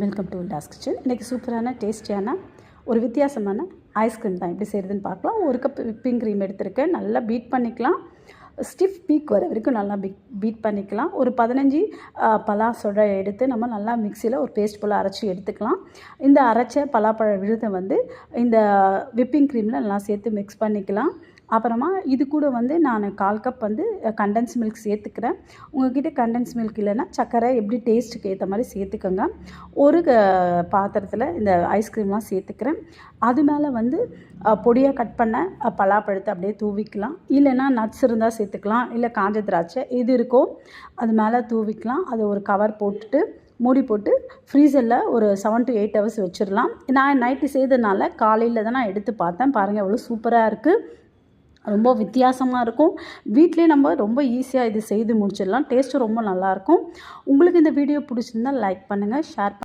Welcome to விண்டாஸ் kitchen. இன்றைக்கி சூப்பரான டேஸ்டியான ஒரு வித்தியாசமான ஐஸ்கிரீம் தான் எப்படி செய்கிறதுன்னு பார்க்கலாம். ஒரு கப் விப்பிங் க்ரீம் எடுத்துருக்கேன். நல்லா பீட் பண்ணிக்கலாம். ஸ்டிஃப் பீக் வர வரைக்கும் நல்லா பீட் பண்ணிக்கலாம். ஒரு 15 பலாசோட எடுத்து நம்ம நல்லா மிக்சியில் ஒரு பேஸ்ட் போல் அரைச்சி எடுத்துக்கலாம். இந்த அரைச்ச பலாப்பழ விழுதை இந்த விப்பிங் க்ரீமில் நல்லா சேர்த்து மிக்ஸ் பண்ணிக்கலாம். அப்புறமா இது கூட நான் 1/4 கப் கண்டென்ஸ் மில்க் சேர்த்துக்கிறேன். உங்கள்கிட்ட கண்டென்ஸ் மில்க் இல்லைன்னா சர்க்கரை எப்படி டேஸ்ட்டுக்கு ஏற்ற மாதிரி சேர்த்துக்கோங்க. ஒரு பாத்திரத்தில் இந்த ஐஸ்கிரீம்லாம் சேர்த்துக்கிறேன். அது மேலே பொடியாக கட் பண்ண பலாப்பழத்தை அப்படியே தூவிக்கலாம். இல்லைன்னா நட்ஸ் இருந்தால் சேர்த்துக்கலாம், இல்லை காஞ்ச திராட்சை எது இருக்கோ அது மேலே தூவிக்கலாம். அதை ஒரு கவர் போட்டுட்டு மூடி போட்டு ஃப்ரீசரில் ஒரு 7 to 8 hours வச்சிடலாம். நான் நைட்டு செய்ததுனால காலையில் தான் நான் எடுத்து பார்த்தேன். பாருங்கள் எவ்வளோ சூப்பராக இருக்குது. ரொம்ப வித்தியாசமாக இருக்கும். வீட்டிலே நம்ம ரொம்ப ஈஸியாக இது செய்து முடிச்சிடலாம். டேஸ்ட்டும் ரொம்ப நல்லாயிருக்கும். உங்களுக்கு இந்த வீடியோ பிடிச்சிருந்தால் லைக் பண்ணுங்கள், ஷேர்